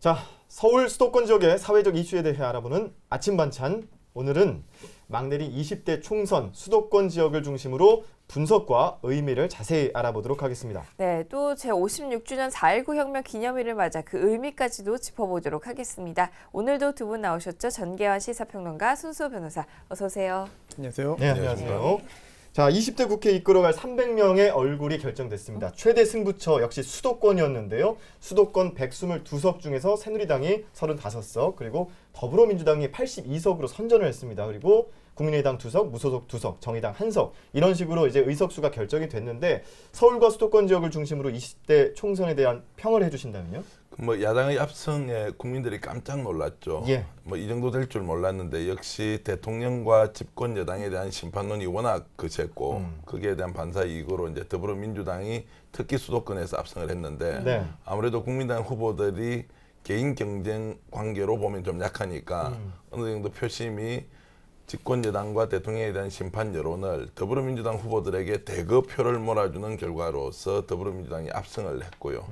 자, 서울 수도권 지역의 사회적 이슈에 대해 알아보는 아침 반찬. 오늘은 막 내린 20대 총선 수도권 지역을 중심으로 분석과 의미를 자세히 알아보도록 하겠습니다. 네, 또 제56주년 4.19 혁명 기념일을 맞아 그 의미까지도 짚어보도록 하겠습니다. 오늘도 두 분 나오셨죠? 전계환 시사평론가, 손수호 변호사. 어서 오세요. 안녕하세요. 네, 안녕하세요. 자, 20대 국회 이끌어갈 300명의 얼굴이 결정됐습니다. 최대 승부처 역시 수도권이었는데요. 수도권 122석 중에서 새누리당이 35석, 그리고 더불어민주당이 82석으로 선전을 했습니다. 그리고 국민의당 2석, 무소속 2석, 정의당 1석, 이런 식으로 이제 의석수가 결정이 됐는데, 서울과 수도권 지역을 중심으로 20대 총선에 대한 평을 해주신다면요? 뭐 야당의 압승에 국민들이 깜짝 놀랐죠. 예. 뭐 이 정도 될 줄 몰랐는데 역시 대통령과 집권 여당에 대한 심판론이 워낙 거셌고 거기에 대한 반사 이익으로 이제 더불어민주당이 특히 수도권에서 압승을 했는데 네. 아무래도 국민당 후보들이 개인 경쟁 관계로 보면 좀 약하니까 어느 정도 표심이 집권 여당과 대통령에 대한 심판 여론을 더불어민주당 후보들에게 대거 표를 몰아주는 결과로서 더불어민주당이 압승을 했고요.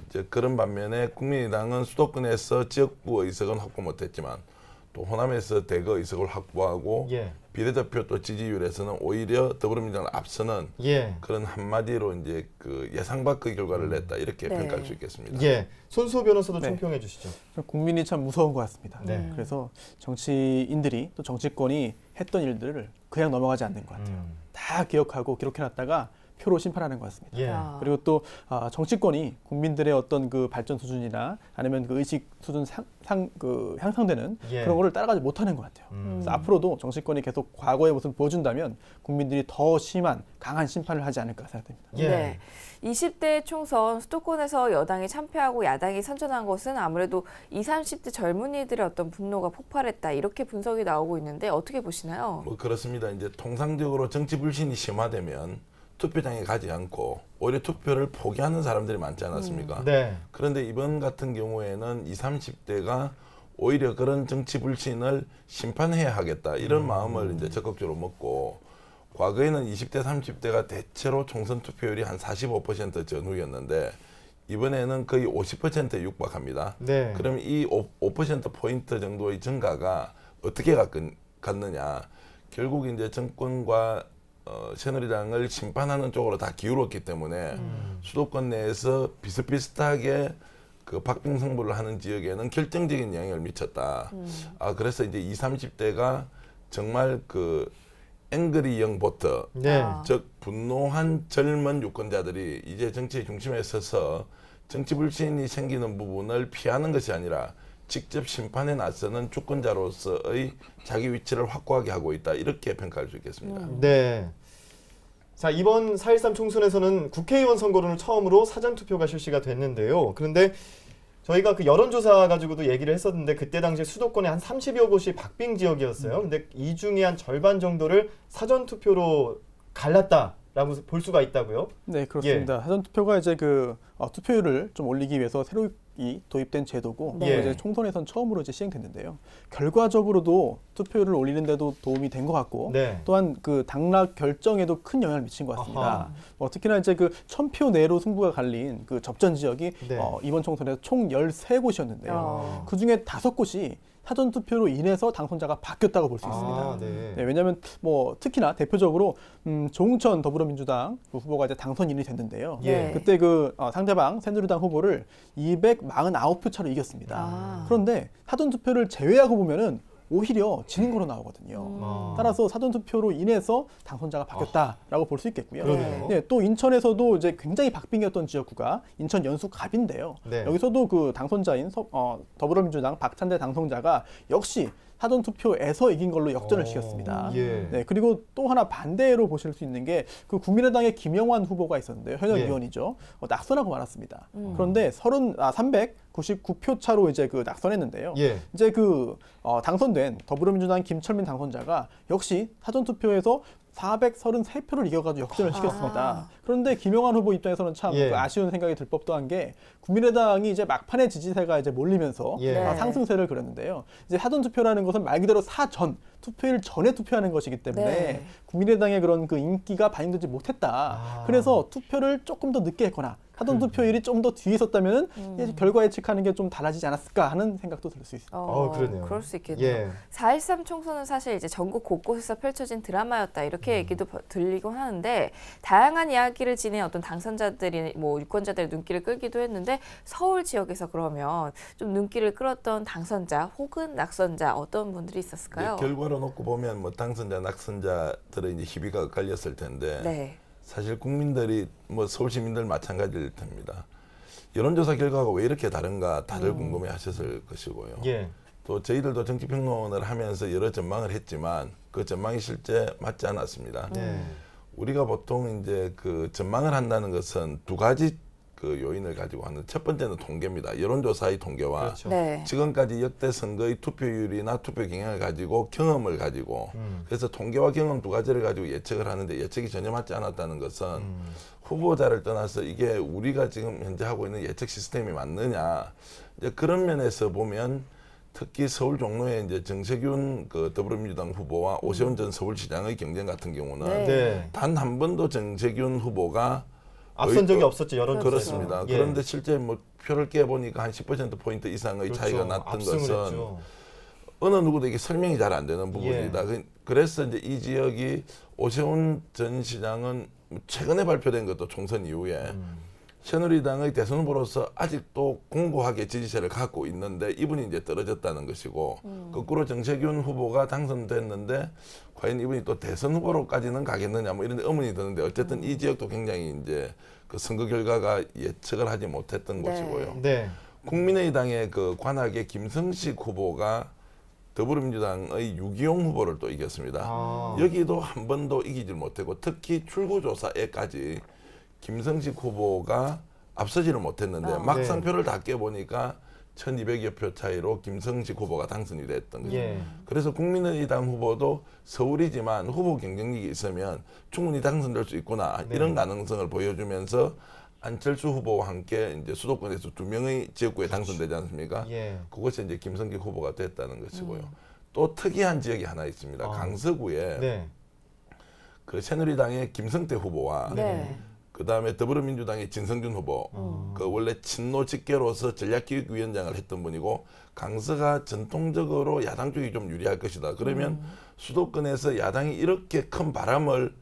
이제 그런 반면에 국민의당은 수도권에서 지역구 의석은 확보 못했지만 또 호남에서 대거 의석을 확보하고 예. 비례대표 또 지지율에서는 오히려 더불어민주당을 앞서는 예. 그런 한마디로 이제 그 예상 밖의 결과를 냈다 이렇게 네. 평가할 수 있겠습니다. 예. 손수호 변호사도 네. 총평해 주시죠. 국민이 참 무서운 것 같습니다. 네. 그래서 정치인들이 또 정치권이 했던 일들을 그냥 넘어가지 않는 것 같아요. 다 기억하고 기록해놨다가 표로 심판하는 것 같습니다. 예. 그리고 또 정치권이 국민들의 어떤 그 발전 수준이나 아니면 그 의식 수준 향상되는 예. 그런 거를 따라가지 못하는 것 같아요. 그래서 앞으로도 정치권이 계속 과거의 모습을 보여준다면 국민들이 더 심한 강한 심판을 하지 않을까 생각됩니다. 예. 네. 20대 총선 수도권에서 여당이 참패하고 야당이 선전한 것은 아무래도 20, 30대 젊은이들의 어떤 분노가 폭발했다. 이렇게 분석이 나오고 있는데 어떻게 보시나요? 뭐 그렇습니다. 이제 통상적으로 정치 불신이 심화되면 투표장에 가지 않고 오히려 투표를 포기하는 사람들이 많지 않았습니까? 네. 그런데 이번 같은 경우에는 20, 30대가 오히려 그런 정치 불신을 심판해야 하겠다 이런 마음을 이제 적극적으로 먹고 과거에는 20대, 30대가 대체로 총선 투표율이 한 45% 전후였는데 이번에는 거의 50%에 육박합니다. 네. 그럼 이 5%포인트 정도의 증가가 어떻게 갔느냐. 결국 이제 정권과 새누리당을 심판하는 쪽으로 다 기울었기 때문에 수도권 내에서 비슷비슷하게 그 박빙승부를 하는 지역에는 결정적인 영향을 미쳤다. 그래서 이제 20, 30대가 정말 그 앵그리 영 보터, 네. 즉 분노한 젊은 유권자들이 이제 정치의 중심에 서서 정치 불신이 생기는 부분을 피하는 것이 아니라 직접 심판에 나서는 주권자로서의 자기 위치를 확고하게 하고 있다. 이렇게 평가할 수 있겠습니다. 네. 자, 이번 4.13 총선에서는 국회의원 선거로는 처음으로 사전투표가 실시가 됐는데요. 그런데 저희가 그 여론조사 가지고도 얘기를 했었는데 그때 당시에 수도권에 한 30여 곳이 박빙 지역이었어요. 근데 이 중에 한 절반 정도를 사전투표로 갈랐다라고 볼 수가 있다고요? 네, 그렇습니다. 사전 투표가 이제 그 투표율을 좀 올리기 위해서 새로 도입된 제도고 네. 이제 총선에선 처음으로 이제 시행됐는데요. 결과적으로도 투표율을 올리는데도 도움이 된 것 같고 네. 또한 그 당락 결정에도 큰 영향을 미친 것 같습니다. 아하. 특히나 이제 그 1000표 내로 승부가 갈린 그 접전 지역이 네. 이번 총선에서 총 13곳이었는데요. 그 중에 5곳이 사전 투표로 인해서 당선자가 바뀌었다고 볼 수 있습니다. 네. 네, 왜냐하면 뭐 특히나 대표적으로 조응천 더불어민주당 그 후보가 이제 당선인이 됐는데요. 예. 그때 그 상대방 새누리당 후보를 249표 차로 이겼습니다. 그런데 사전 투표를 제외하고 보면은 오히려 지는 거로 나오거든요. 따라서 사전 투표로 인해서 당선자가 바뀌었다라고 볼 수 있겠고요. 그러네요. 네, 또 인천에서도 이제 굉장히 박빙이었던 지역구가 인천 연수갑인데요. 네. 여기서도 그 당선자인 더불어민주당 박찬대 당선자가 역시 사전 투표에서 이긴 걸로 역전을 시켰습니다. 예. 네, 그리고 또 하나 반대로 보실 수 있는 게 그 국민의당의 김영환 후보가 있었는데요. 현역 예. 의원이죠. 낙선하고 말았습니다. 그런데 399표 차로 이제 그 낙선했는데요. 예. 이제 그 당선된 더불어민주당 김철민 당선자가 역시 사전 투표에서 433표를 이겨가지고 역전을 시켰습니다. 그런데 김영환 후보 입장에서는 참 예. 그 아쉬운 생각이 들 법도 한 게 국민의당이 이제 막판에 지지세가 이제 몰리면서 예. 네. 상승세를 그렸는데요. 이제 사전 투표라는 것은 말 그대로 사전 투표일 전에 투표하는 것이기 때문에 네. 국민의당의 그런 그 인기가 반영되지 못했다. 아. 그래서 투표를 조금 더 늦게 했거나 사전 투표일이 좀 더 뒤에 있었다면은 결과 예측하는 게 좀 달라지지 않았을까 하는 생각도 들 수 있습니다. 그러네요. 그럴 수 있겠네요. 예. 4.13 총선은 사실 이제 전국 곳곳에서 펼쳐진 드라마였다 이렇게 얘기도 들리곤 하는데 다양한 이야기를 지닌 어떤 당선자들이 뭐 유권자들의 눈길을 끌기도 했는데 서울 지역에서 그러면 좀 눈길을 끌었던 당선자 혹은 낙선자 어떤 분들이 있었을까요? 네, 결과로 놓고 보면 뭐 당선자, 낙선자들의 이제 희비가 엇갈렸을 텐데 네. 사실 국민들이 뭐 서울 시민들 마찬가지일 텐니다. 여론조사 결과가 왜 이렇게 다른가 다들 궁금해하셨을 것이고요. 예. 또 저희들도 정치평론을 하면서 여러 전망을 했지만 그 전망이 실제 맞지 않았습니다. 네. 우리가 보통 이제 그 전망을 한다는 것은 두 가지 그 요인을 가지고 하는 첫 번째는 통계입니다. 여론조사의 통계와 그렇죠. 네. 지금까지 역대 선거의 투표율이나 투표 경향을 가지고 경험을 가지고 그래서 통계와 경험 두 가지를 가지고 예측을 하는데 예측이 전혀 맞지 않았다는 것은 후보자를 떠나서 이게 우리가 지금 현재 하고 있는 예측 시스템이 맞느냐 이제 그런 면에서 보면 특히 서울 종로에 이제 정세균 그 더불어민주당 후보와 오세훈 전 서울시장의 경쟁 같은 경우는 네. 네. 단 한 번도 정세균 후보가 앞선 적이 없었죠. 여론조사에서. 그렇습니다. 예. 그런데 실제 뭐 표를 깨보니까 한 10%포인트 이상의 그렇죠. 차이가 났던 압승을 것은 했죠. 어느 누구도 이게 설명이 잘 안 되는 부분이다. 그래서 이제 이 지역이 오세훈 전 시장은 최근에 발표된 것도 총선 이후에 새누리당의 대선 후보로서 아직도 공고하게 지지세를 갖고 있는데 이분이 이제 떨어졌다는 것이고 거꾸로 정세균 후보가 당선됐는데 과연 이분이 또 대선 후보로까지는 가겠느냐 뭐 이런 의문이 드는데 어쨌든 이 지역도 굉장히 이제 그 선거 결과가 예측을 하지 못했던 네. 곳이고요. 네. 국민의당의 그 관악의 김성식 후보가 더불어민주당의 유기용 후보를 또 이겼습니다. 아. 여기도 한 번도 이기질 못했고 특히 출구조사에까지 김성식 후보가 앞서지를 못했는데 막상 네. 표를 다 깨보니까 1200여 표 차이로 김성식 후보가 당선이 됐던 거죠. 예. 그래서 국민의당 후보도 서울이지만 후보 경쟁력이 있으면 충분히 당선될 수 있구나 네. 이런 가능성을 보여주면서 안철수 후보와 함께 이제 수도권에서 2명의 지역구에 당선되지 않습니까? 예. 그것이 이제 김성식 후보가 됐다는 것이고요. 또 특이한 지역이 하나 있습니다. 아. 강서구에 네. 그 새누리당의 김성태 후보와 네. 그다음에 더불어민주당의 진성준 후보, 그 원래 친노 직계로서 전략기획위원장을 했던 분이고 강서가 전통적으로 야당 쪽이 좀 유리할 것이다. 그러면 수도권에서 야당이 이렇게 큰 바람을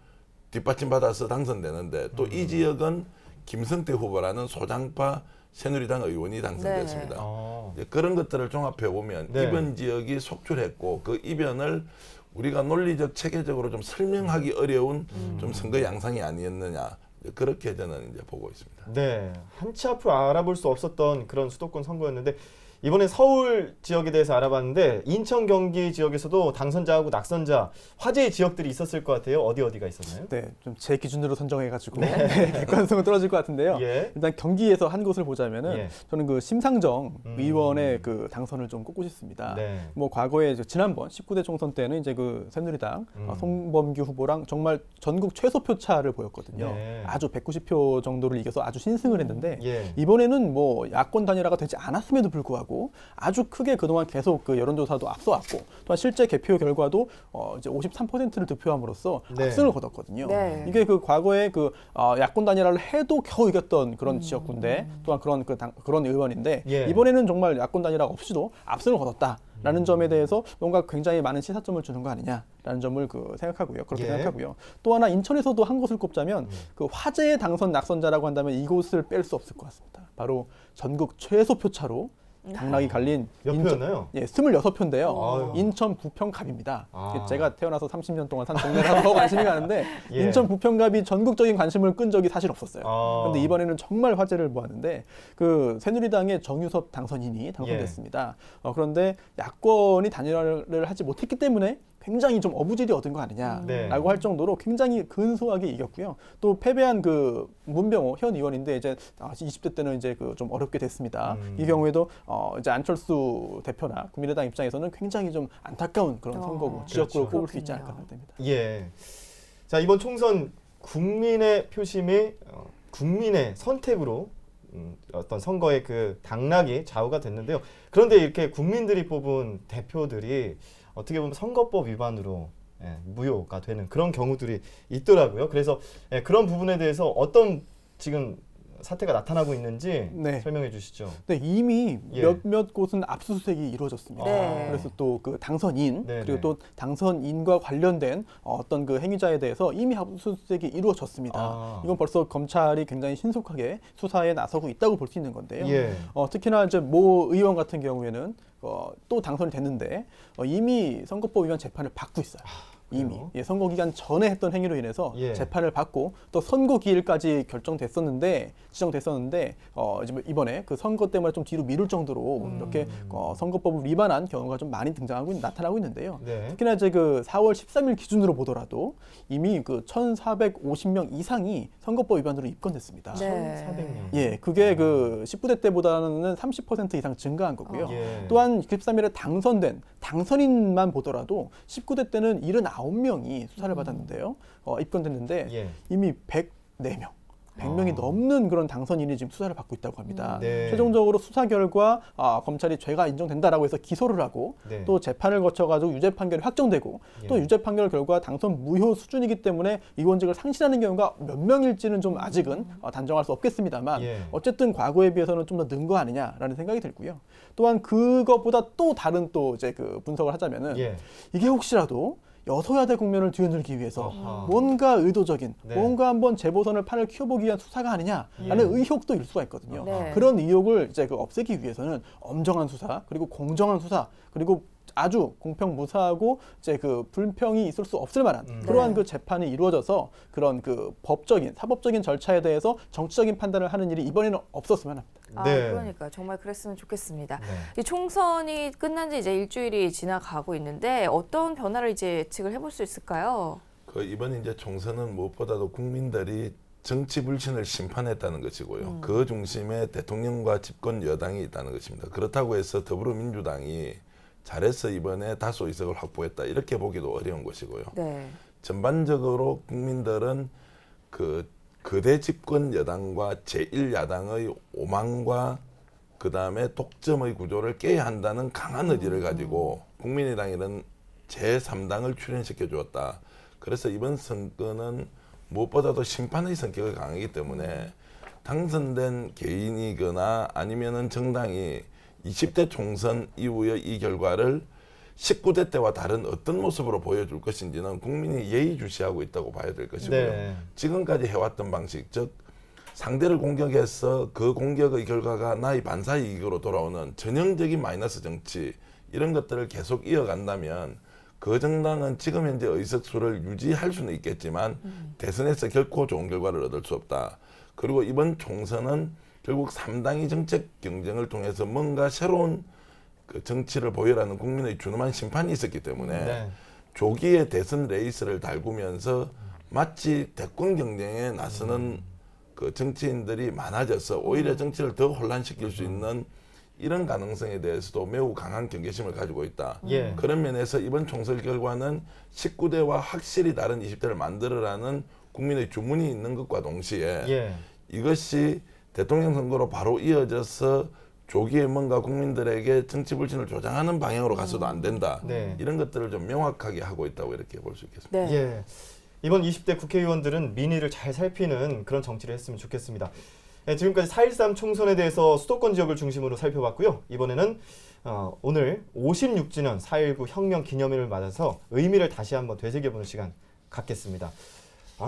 뒷받침받아서 당선되는데 또 이 지역은 김성태 후보라는 소장파 새누리당 의원이 당선됐습니다. 아. 이제 그런 것들을 종합해 보면 네. 이변 지역이 속출했고 그 이변을 우리가 논리적 체계적으로 좀 설명하기 어려운 좀 선거 양상이 아니었느냐. 그렇게 저는 이제 보고 있습니다. 네, 한치 앞으로 알아볼 수 없었던 그런 수도권 선거였는데 이번에 서울 지역에 대해서 알아봤는데 인천, 경기 지역에서도 당선자하고 낙선자 화제의 지역들이 있었을 것 같아요. 어디가 있었나요? 네, 좀 제 기준으로 선정해가지고 객관성은 떨어질 것 같은데요. 예. 일단 경기에서 한 곳을 보자면은 예. 저는 그 심상정 의원의 그 당선을 좀 꼽고 싶습니다. 네. 뭐 과거에 지난번 19대 총선 때는 이제 그 새누리당 송범규 후보랑 정말 전국 최소 표차를 보였거든요. 네. 아주 190표 정도를 이겨서 아주 신승을 했는데 예. 이번에는 뭐 야권 단일화가 되지 않았음에도 불구하고 아주 크게 그동안 계속 그 여론조사도 앞서왔고 또한 실제 개표 결과도 이제 53%를 득표함으로써 네. 압승을 거뒀거든요. 네. 이게 그 과거에 그 야권 단일화를 해도 겨우 이겼던 그런 지역구인데 또한 그런 의원인데 예. 이번에는 정말 야권 단일화 없이도 압승을 거뒀다라는 점에 대해서 뭔가 굉장히 많은 시사점을 주는 거 아니냐라는 점을 생각하고요. 그렇게 예. 생각하고요. 또 하나 인천에서도 한 곳을 꼽자면 그 화제의 당선 낙선자라고 한다면 이곳을 뺄 수 없을 것 같습니다. 바로 전국 최소 표차로 당락이 갈린 몇 표였나요? 예, 26표인데요. 아유. 인천 부평갑입니다. 아. 제가 태어나서 30년 동안 산 동네라서 더 관심이 가는데 예. 인천 부평갑이 전국적인 관심을 끈 적이 사실 없었어요. 아. 그런데 이번에는 정말 화제를 모았는데 그 새누리당의 정유섭 당선인이 당선됐습니다. 그런데 야권이 단일화를 하지 못했기 때문에 굉장히 좀 어부질이 얻은 거 아니냐라고 네. 할 정도로 굉장히 근소하게 이겼고요. 또 패배한 그 문병호 현 의원인데 이제 20대 때는 이제 그 좀 어렵게 됐습니다. 이 경우에도 이제 안철수 대표나 국민의당 입장에서는 굉장히 좀 안타까운 그런 선거고 지역구로 그렇죠. 꼽을 수 있지 않을까 생각됩니다. 예. 자, 이번 총선 국민의 표심이 국민의 선택으로 어떤 선거의 그 당락이 좌우가 됐는데요. 그런데 이렇게 국민들이 뽑은 대표들이 어떻게 보면 선거법 위반으로 무효가 되는 그런 경우들이 있더라고요. 그래서 그런 부분에 대해서 어떤 지금 사태가 나타나고 있는지 네. 설명해 주시죠. 네, 이미 예. 몇몇 곳은 압수수색이 이루어졌습니다. 네. 그래서 또 그 당선인 네, 그리고 네. 또 당선인과 관련된 어떤 그 행위자에 대해서 이미 압수수색이 이루어졌습니다. 이건 벌써 검찰이 굉장히 신속하게 수사에 나서고 있다고 볼 수 있는 건데요. 예. 특히나 이제 모 의원 같은 경우에는 또 당선이 됐는데 이미 선거법 위반 재판을 받고 있어요. 이미 선거 기간 전에 했던 행위로 인해서 예. 재판을 받고 또 선거 기일까지 지정됐었는데 이번에 그 선거 때문에 좀 뒤로 미룰 정도로 이렇게 선거법을 위반한 경우가 좀 많이 나타나고 있는데요. 네. 특히나 이제 그 4월 13일 기준으로 보더라도 이미 그 1,450명 이상이 선거법 위반으로 입건됐습니다. 네. 1,400명. 예, 그게 그 19대 때보다는 30% 이상 증가한 거고요. 예. 또한 13일에 당선된 당선인만 보더라도 19대 때는 79명이 수사를 받았는데요. 입건됐는데 예. 이미 104명. 100명이 넘는 그런 당선인이 지금 수사를 받고 있다고 합니다. 네. 최종적으로 수사 결과 검찰이 죄가 인정된다라고 해서 기소를 하고 네. 또 재판을 거쳐가지고 유죄 판결이 확정되고 예. 또 유죄 판결 결과 당선 무효 수준이기 때문에 의원직을 상실하는 경우가 몇 명일지는 좀 아직은 단정할 수 없겠습니다만 예. 어쨌든 과거에 비해서는 좀 더 는 거 아니냐라는 생각이 들고요. 또한 그것보다 또 다른 또 이제 그 분석을 하자면은 예. 이게 혹시라도 여소야대 국면을 뒤흔들기 위해서 아하. 뭔가 의도적인 네. 뭔가 한번 재보선을 판을 키워보기 위한 수사가 아니냐라는 예. 의혹도 일 수가 있거든요. 네. 그런 의혹을 이제 그 없애기 위해서는 엄정한 수사 그리고 공정한 수사 그리고 아주 공평무사하고 이제 그 불평이 있을 수 없을 만한 그러한 네. 그 재판이 이루어져서 그런 그 법적인 사법적인 절차에 대해서 정치적인 판단을 하는 일이 이번에는 없었으면 합니다. 네. 그러니까 정말 그랬으면 좋겠습니다. 네. 이 총선이 끝난 지 이제 일주일이 지나가고 있는데 어떤 변화를 이제 예측을 해볼 수 있을까요? 그 이번 이제 총선은 무엇보다도 국민들이 정치 불신을 심판했다는 것이고요. 그 중심에 대통령과 집권 여당이 있다는 것입니다. 그렇다고 해서 더불어민주당이 잘해서 이번에 다수 의석을 확보했다 이렇게 보기도 어려운 것이고요. 네. 전반적으로 국민들은 그 거대 집권 여당과 제1야당의 오만과 그다음에 독점의 구조를 깨야 한다는 강한 의지를 가지고 국민의당에는 제3당을 출연시켜 주었다. 그래서 이번 선거는 무엇보다도 심판의 성격이 강하기 때문에 당선된 개인이거나 아니면은 정당이 20대 총선 이후의 이 결과를 19대 때와 다른 어떤 모습으로 보여줄 것인지는 국민이 예의주시하고 있다고 봐야 될 것이고요. 네. 지금까지 해왔던 방식, 즉 상대를 공격해서 그 공격의 결과가 나의 반사이익으로 돌아오는 전형적인 마이너스 정치 이런 것들을 계속 이어간다면 그 정당은 지금 현재 의석수를 유지할 수는 있겠지만 대선에서 결코 좋은 결과를 얻을 수 없다. 그리고 이번 총선은 결국 3당이 정책 경쟁을 통해서 뭔가 새로운 그 정치를 보여라는 국민의 준엄한 심판이 있었기 때문에 네. 조기에 대선 레이스를 달구면서 마치 대권 경쟁에 나서는 그 정치인들이 많아져서 오히려 정치를 더 혼란시킬 수 있는 이런 가능성에 대해서도 매우 강한 경계심을 가지고 있다. 예. 그런 면에서 이번 총선 결과는 19대와 확실히 다른 20대를 만들어라는 국민의 주문이 있는 것과 동시에 예. 이것이 대통령 선거로 바로 이어져서 조기에 뭔가 국민들에게 정치 불신을 조장하는 방향으로 가서도 안 된다. 네. 이런 것들을 좀 명확하게 하고 있다고 이렇게 볼 수 있겠습니다. 네. 예. 이번 20대 국회의원들은 민의를 잘 살피는 그런 정치를 했으면 좋겠습니다. 지금까지 4.13 총선에 대해서 수도권 지역을 중심으로 살펴봤고요. 이번에는 오늘 56주년 4.19 혁명 기념일을 맞아서 의미를 다시 한번 되새겨보는 시간 갖겠습니다.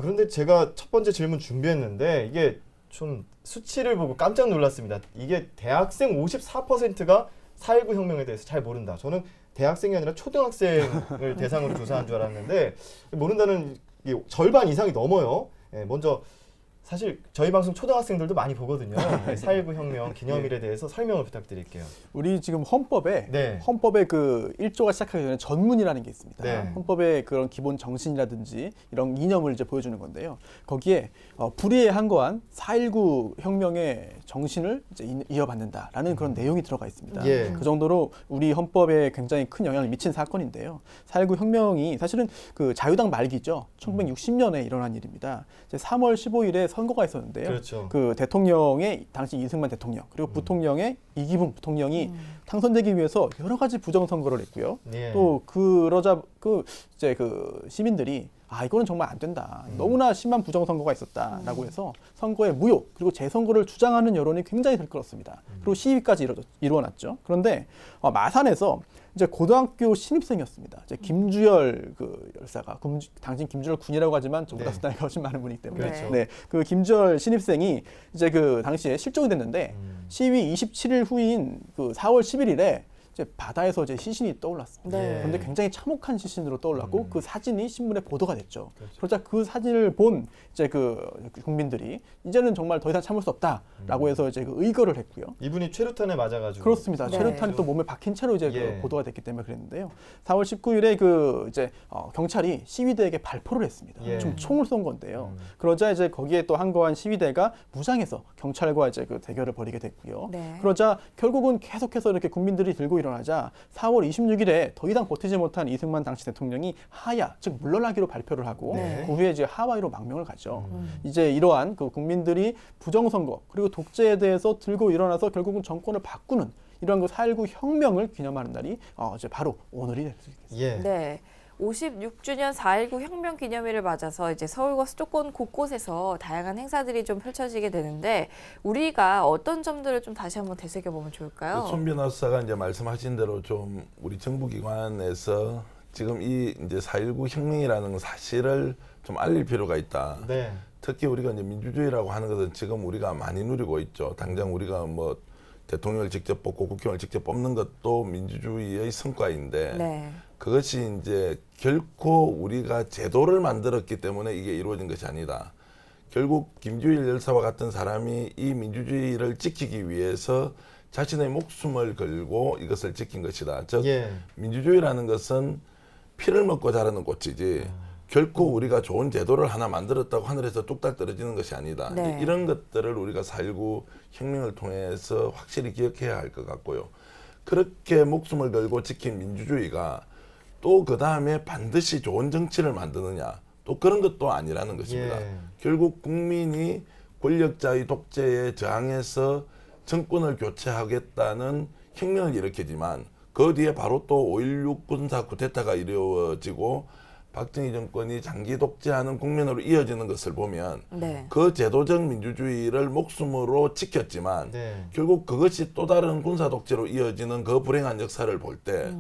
그런데 제가 첫 번째 질문 준비했는데 이게 좀 수치를 보고 깜짝 놀랐습니다. 이게 대학생 54%가 4.19 혁명에 대해서 잘 모른다. 저는 대학생이 아니라 초등학생을 대상으로 조사한 줄 알았는데 모른다는 게 절반 이상이 넘어요. 먼저 사실 저희 방송 초등학생들도 많이 보거든요. 4.19 혁명 기념일에 대해서 설명을 부탁드릴게요. 우리 지금 헌법에 네. 헌법의 그 1조가 시작하기 전에 전문이라는 게 있습니다. 네. 헌법의 그런 기본 정신이라든지 이런 이념을 이제 보여주는 건데요. 거기에 불의에 한거한 4.19 혁명의 정신을 이제 이어받는다라는 그런 내용이 들어가 있습니다. 예. 그 정도로 우리 헌법에 굉장히 큰 영향을 미친 사건인데요. 4.19 혁명이 사실은 그 자유당 말기죠. 1960년에 일어난 일입니다. 이제 3월 15일에 선거가 있었는데요. 그렇죠. 그 대통령의 당시 이승만 대통령 그리고 부통령의 이기붕 부통령이 당선되기 위해서 여러 가지 부정 선거를 했고요. 예. 또 그러자 이제 시민들이 이거는 정말 안 된다. 너무나 심한 부정 선거가 있었다라고 해서 선거의 무효 그리고 재선거를 주장하는 여론이 굉장히 들끓었습니다. 그리고 시위까지 이루어났죠. 그런데 마산에서 이제 고등학교 신입생이었습니다. 이제 김주열 그 열사가 당신 김주열 군이라고 하지만 저보다 네. 나이가 훨씬 많은 분이기 때문에 그렇죠. 네, 그 김주열 신입생이 이제 그 당시에 실종이 됐는데 시위 27일 후인 그 4월 11일에 이제 바다에서 이제 시신이 떠올랐습니다. 네. 그런데 굉장히 참혹한 시신으로 떠올랐고 그 사진이 신문에 보도가 됐죠. 그렇죠. 그러자 그 사진을 본 이제 그 국민들이 이제는 정말 더 이상 참을 수 없다라고 해서 이제 그 의거를 했고요. 이분이 최루탄에 맞아가지고. 그렇습니다. 네. 최루탄이 또 몸에 박힌 채로 이제 예. 그 보도가 됐기 때문에 그랬는데요. 4월 19일에 그 이제 경찰이 시위대에게 발포를 했습니다. 예. 좀 총을 쏜 건데요. 그러자 이제 거기에 또 한거한 시위대가 무장해서 경찰과 이제 그 대결을 벌이게 됐고요. 네. 그러자 결국은 계속해서 이렇게 국민들이 들고 일어나자 4월 26일에 더 이상 버티지 못한 이승만 당시 대통령이 하야, 즉 물러나기로 발표를 하고 네. 그 후에 이제 하와이로 망명을 가죠. 이제 이러한 그 국민들이 부정선거 그리고 독재에 대해서 들고 일어나서 결국은 정권을 바꾸는 이러한 그 4.19 혁명을 기념하는 날이 이제 바로 오늘이 될 수 있겠습니다. 예. 네. 56주년 4.19 혁명 기념일을 맞아서 이제 서울과 수도권 곳곳에서 다양한 행사들이 좀 펼쳐지게 되는데 우리가 어떤 점들을 좀 다시 한번 되새겨보면 좋을까요? 손 변호사가 이제 말씀하신 대로 좀 우리 정부기관에서 지금 이 이제 4.19 혁명이라는 사실을 좀 알릴 필요가 있다. 네. 특히 우리가 이제 민주주의라고 하는 것은 지금 우리가 많이 누리고 있죠. 당장 우리가 뭐 대통령을 직접 뽑고 국회의원을 직접 뽑는 것도 민주주의의 성과인데 네. 그것이 이제 결코 우리가 제도를 만들었기 때문에 이게 이루어진 것이 아니다. 결국 김주일 열사와 같은 사람이 이 민주주의를 지키기 위해서 자신의 목숨을 걸고 이것을 지킨 것이다. 즉 예. 민주주의라는 것은 피를 먹고 자라는 꽃이지 결코 우리가 좋은 제도를 하나 만들었다고 하늘에서 뚝딱 떨어지는 것이 아니다. 네. 이제 이런 것들을 우리가 4.19 혁명을 통해서 확실히 기억해야 할 것 같고요. 그렇게 목숨을 걸고 지킨 민주주의가 또 그 다음에 반드시 좋은 정치를 만드느냐 또 그런 것도 아니라는 것입니다. 예. 결국 국민이 권력자의 독재에 저항해서 정권을 교체하겠다는 혁명을 일으키지만 그 뒤에 바로 또 5.16 군사 쿠데타가 이루어지고 박정희 정권이 장기 독재하는 국면으로 이어지는 것을 보면 네. 그 제도적 민주주의를 목숨으로 지켰지만 네. 결국 그것이 또 다른 군사 독재로 이어지는 그 불행한 역사를 볼 때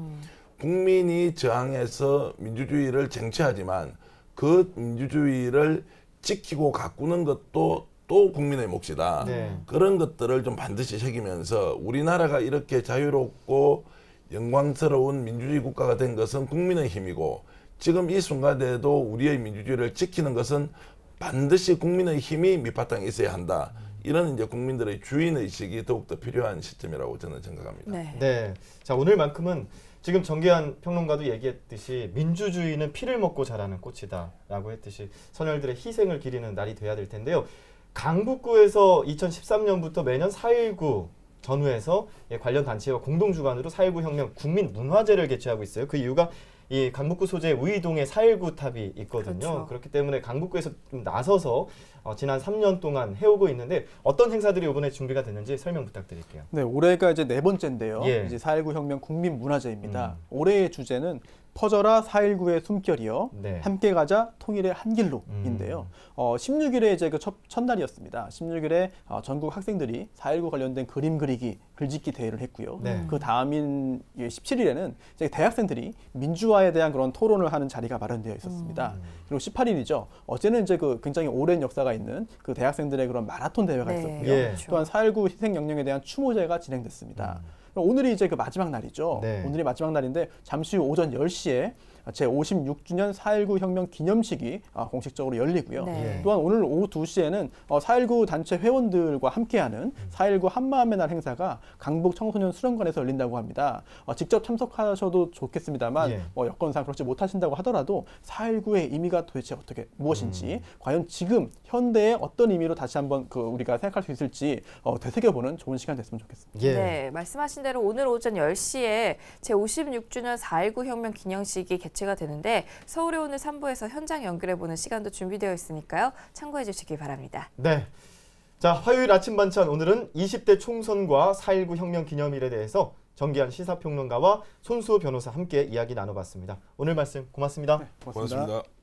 국민이 저항해서 민주주의를 쟁취하지만 그 민주주의를 지키고 가꾸는 것도 또 국민의 몫이다. 네. 그런 것들을 좀 반드시 새기면서 우리나라가 이렇게 자유롭고 영광스러운 민주주의 국가가 된 것은 국민의 힘이고 지금 이 순간에도 우리의 민주주의를 지키는 것은 반드시 국민의 힘이 밑바탕에 있어야 한다. 이런 이제 국민들의 주인의식이 더욱더 필요한 시점이라고 저는 생각합니다. 네. 네. 자, 오늘만큼은 지금 정기환 평론가도 얘기했듯이 민주주의는 피를 먹고 자라는 꽃이다라고 했듯이 선열들의 희생을 기리는 날이 돼야 될 텐데요. 강북구에서 2013년부터 매년 4.19 전후에서 관련 단체와 공동 주관으로 4.19 혁명 국민 문화제를 개최하고 있어요. 그 이유가 이 강북구 소재 우이동에 4.19 탑이 있거든요. 그렇죠. 그렇기 때문에 강북구에서 좀 나서서 지난 3년 동안 해오고 있는데 어떤 행사들이 이번에 준비가 됐는지 설명 부탁드릴게요. 네, 올해가 이제 4번째인데요. 예. 이제 4.19 혁명 국민 문화제입니다. 올해의 주제는 퍼져라 4.19의 숨결이요. 네. 함께 가자 통일의 한 길로인데요. 16일에 이제 그 첫날이었습니다. 16일에 전국 학생들이 4.19 관련된 그림 그리기, 글짓기 대회를 했고요. 네. 그 다음인 17일에는 이제 대학생들이 민주화에 대한 그런 토론을 하는 자리가 마련되어 있었습니다. 그리고 18일이죠. 어제는 이제 그 굉장히 오랜 역사가 있는 그 대학생들의 그런 마라톤 대회가 네. 있었고요. 예. 또한 4.19 희생 영령에 대한 추모제가 진행됐습니다. 오늘이 이제 그 마지막 날이죠. 네. 오늘이 마지막 날인데 잠시 후 오전 10시에 제56주년 4.19 혁명 기념식이 공식적으로 열리고요. 네. 또한 오늘 오후 2시에는 4.19 단체 회원들과 함께하는 4.19 한마음의 날 행사가 강북 청소년 수련관에서 열린다고 합니다. 직접 참석하셔도 좋겠습니다만 예. 여건상 그렇지 못하신다고 하더라도 4.19의 의미가 도대체 무엇인지 과연 지금 현대에 어떤 의미로 다시 한번 우리가 생각할 수 있을지 되새겨보는 좋은 시간 됐으면 좋겠습니다. 예. 네, 말씀하신 대로 오늘 오전 10시에 제56주년 4.19 혁명 기념식이 개최가 되는데 서울에 오늘 3부에서 현장 연결해보는 시간도 준비되어 있으니까요. 참고해 주시기 바랍니다. 네. 자, 화요일 아침 반찬 오늘은 20대 총선과 4.19 혁명 기념일에 대해서 정기한 시사평론가와 손수호 변호사 함께 이야기 나눠봤습니다. 오늘 말씀 고맙습니다. 고맙습니다. 고맙습니다.